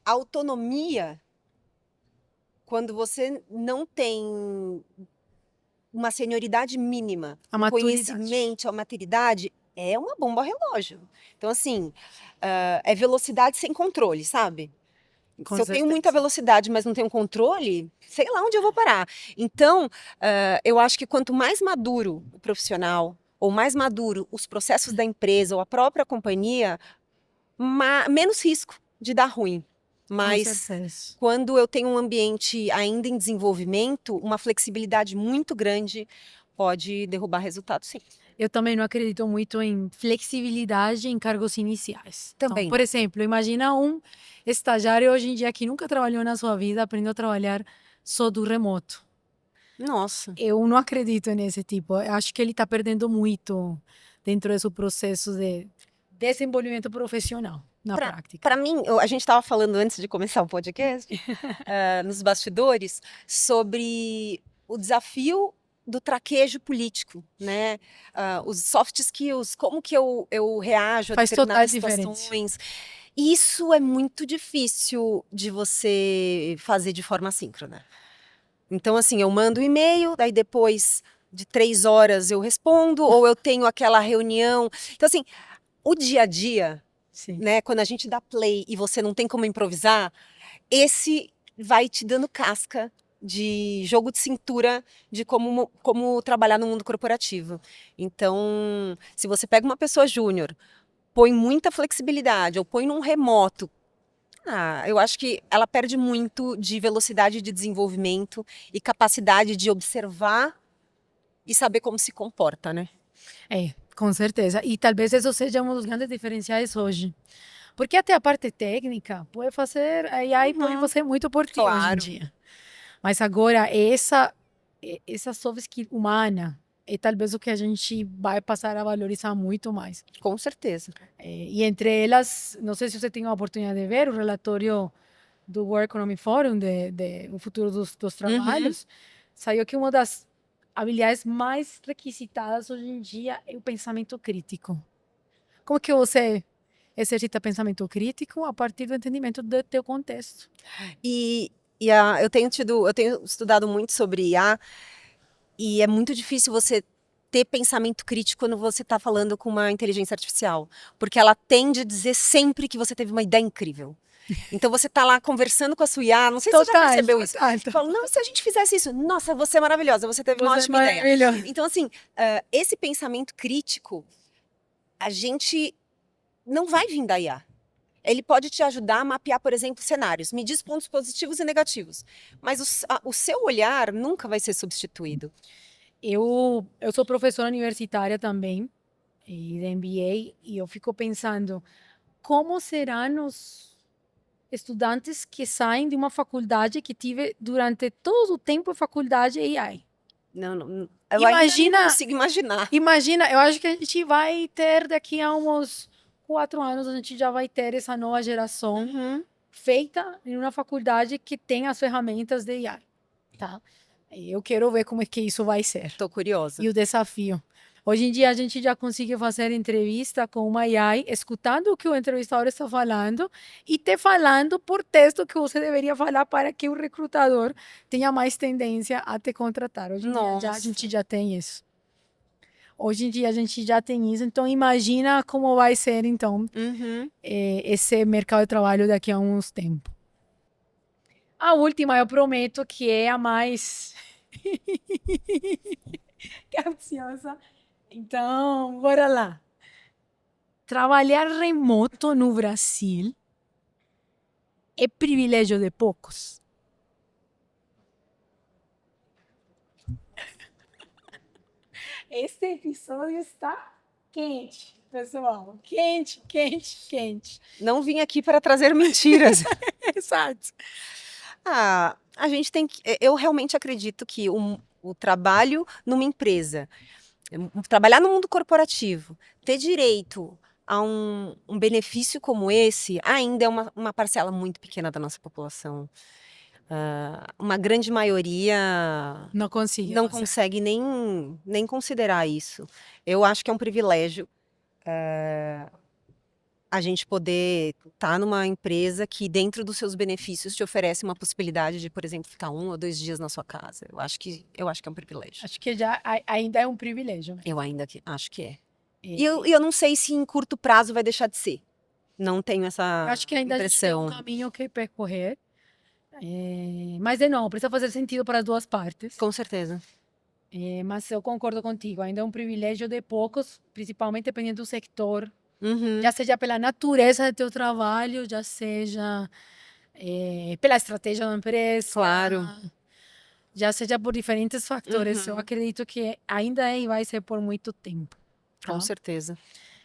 autonomia, quando você não tem uma senioridade mínima, A um maturidade. conhecimento, a maturidade, é uma bomba relógio. Então, assim, é velocidade sem controle, sabe? Com Se eu tenho certeza. muita velocidade, mas não tenho controle, sei lá onde eu vou parar. Então, eu acho que quanto mais maduro o profissional, ou mais maduro os processos da empresa ou a própria companhia, menos risco de dar ruim. Mas Com certeza. quando eu tenho um ambiente ainda em desenvolvimento, uma flexibilidade muito grande pode derrubar resultado, sim. Eu também não acredito muito em flexibilidade em cargos iniciais. Também Então, por exemplo, imagina um estagiário hoje em dia que nunca trabalhou na sua vida, aprendeu a trabalhar só do remoto. Nossa. Eu não acredito nesse tipo. Eu acho que ele está perdendo muito dentro desse processo de desenvolvimento profissional, na prática. Para mim, a gente estava falando antes de começar o podcast, nos bastidores, sobre o desafio do traquejo político, né? Os soft skills, como que eu reajo a Faz total determinadas diferença. situações. Isso é muito difícil de você fazer de forma assíncrona. Então, assim, eu mando um e-mail, daí depois de 3 horas eu respondo, ou eu tenho aquela reunião. Então, assim, o dia a dia, Sim. né, quando a gente dá play e você não tem como improvisar, esse vai te dando casca de jogo de cintura de como trabalhar no mundo corporativo. Então, se você pega uma pessoa júnior, põe muita flexibilidade ou põe num remoto, eu acho que ela perde muito de velocidade de desenvolvimento e capacidade de observar e saber como se comporta, né? Com certeza. E talvez isso seja um dos grandes diferenciais hoje. Porque até a parte técnica pode fazer, a AI pode fazer muito por ti hoje em dia. Mas agora, essa soft skill humana é talvez o que a gente vai passar a valorizar muito mais. Com certeza. E entre elas, não sei se você tem a oportunidade de ver o relatório do World Economic Forum, de o futuro dos trabalhos, saiu que uma das habilidades mais requisitadas hoje em dia é o pensamento crítico. Como que você exercita pensamento crítico a partir do entendimento do teu contexto? Eu tenho estudado muito sobre IA e é muito difícil você ter pensamento crítico quando você está falando com uma inteligência artificial, porque ela tende a dizer sempre que você teve uma ideia incrível. Então você está lá conversando com a sua IA, não sei se você já percebeu isso. Fala, não, se a gente fizesse isso, nossa, você é maravilhosa, você teve uma ótima ideia. Então assim, esse pensamento crítico, a gente não vai vir da IA. Ele pode te ajudar a mapear, por exemplo, cenários, medir os pontos positivos e negativos. Mas o seu olhar nunca vai ser substituído. Eu sou professora universitária também, de MBA, e eu fico pensando, como serão os estudantes que saem de uma faculdade que tive durante todo o tempo a faculdade AI? Não, Eu ainda Imagina- não consigo imaginar. Imagina, eu acho que a gente vai ter daqui a uns 4 anos, a gente já vai ter essa nova geração Uhum. feita em uma faculdade que tem as ferramentas de AI, tá? Eu quero ver como é que isso vai ser. Tô curiosa. E o desafio. Hoje em dia a gente já consegue fazer entrevista com uma AI, escutando o que o entrevistador está falando e te falando por texto que você deveria falar para que o recrutador tenha mais tendência a te contratar. Hoje em dia a Nossa. gente já tem isso. Hoje em dia a gente já tem isso, então imagina como vai ser então Uhum. esse mercado de trabalho daqui a uns tempos. A última eu prometo que é a mais capciosa. Então, bora lá. Trabalhar remoto no Brasil é privilégio de poucos? Esse episódio está quente, pessoal. Quente, quente, quente. Não vim aqui para trazer mentiras. Exato. A gente tem que. Eu realmente acredito que o trabalho numa empresa, trabalhar no mundo corporativo, ter direito a um benefício como esse, ainda é uma parcela muito pequena da nossa população. Uma grande maioria Não consigo. não consegue nem considerar isso. Eu acho que é um privilégio. A gente poder estar numa empresa que, dentro dos seus benefícios, te oferece uma possibilidade de, por exemplo, ficar 1 ou 2 dias na sua casa. Eu acho que é um privilégio. Acho que já ainda é um privilégio. Eu ainda acho que é. E, E eu não sei se em curto prazo vai deixar de ser. Não tenho essa acho que ainda a gente tem um impressão. caminho que percorrer. Mas, de novo, precisa fazer sentido para as duas partes. Com certeza. Mas eu concordo contigo, ainda é um privilégio de poucos, principalmente dependendo do sector. Uhum. Já seja pela natureza do teu trabalho, já seja pela estratégia da empresa. Claro. Já seja por diferentes fatores. Eu Uhum. acredito que ainda é e vai ser por muito tempo. Com Tá? certeza.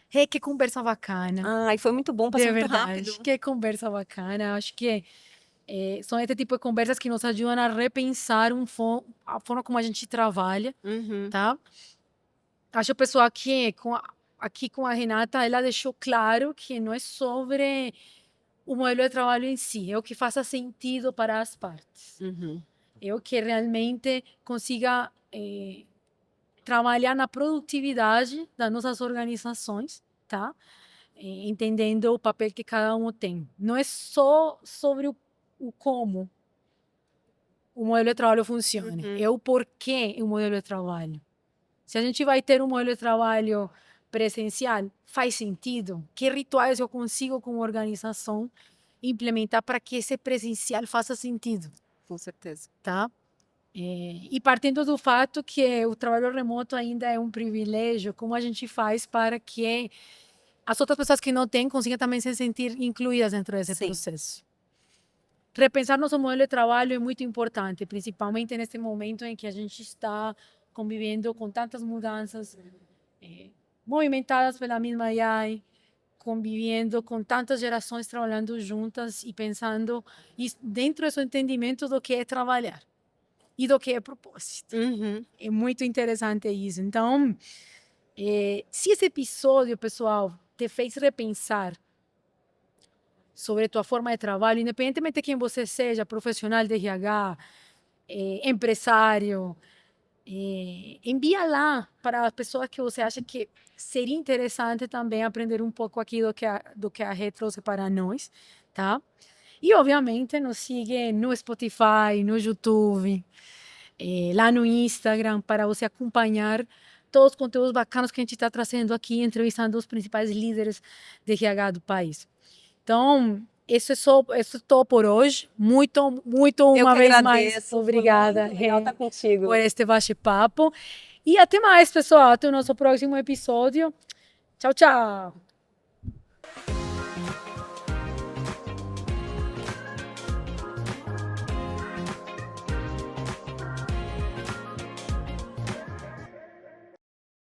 Que conversa bacana. Ai, foi muito bom, passou De muito verdade, rápido. que conversa bacana. Acho que são esse tipo de conversas que nos ajudam a repensar a forma como a gente trabalha, Uhum. tá? Acho que o pessoal aqui com a Renata, ela deixou claro que não é sobre o modelo de trabalho em si, é o que faça sentido para as partes. Uhum. É o que realmente consiga trabalhar na produtividade das nossas organizações, tá? Entendendo o papel que cada um tem. Não é só sobre o como o modelo de trabalho funciona, Uhum. é o porquê o modelo de trabalho. Se a gente vai ter um modelo de trabalho presencial, faz sentido? Que rituais eu consigo, como organização, implementar para que esse presencial faça sentido, Com certeza. tá? E partindo do fato que o trabalho remoto ainda é um privilégio, como a gente faz para que as outras pessoas que não têm consigam também se sentir incluídas dentro desse Sim. processo? Repensar nosso modelo de trabalho é muito importante, principalmente nesse momento em que a gente está convivendo com tantas mudanças movimentadas pela mesma AI, convivendo com tantas gerações trabalhando juntas e pensando dentro do seu entendimento do que é trabalhar e do que é propósito. Uhum. É muito interessante isso. Então, se esse episódio, pessoal, te fez repensar sobre tua forma de trabalho, independentemente de quem você seja, profissional de RH, empresário, envia lá para as pessoas que você acha que seria interessante também aprender um pouco aqui do que a Rê trouxe para nós, tá? E, obviamente, nos siga no Spotify, no YouTube, lá no Instagram, para você acompanhar todos os conteúdos bacanas que a gente está trazendo aqui, entrevistando os principais líderes de RH do país. Então, isso é todo por hoje. Muito uma vez agradeço. mais, obrigada, Foi muito legal estar contigo. por este bate-papo. E até mais, pessoal. Até o nosso próximo episódio. Tchau, tchau.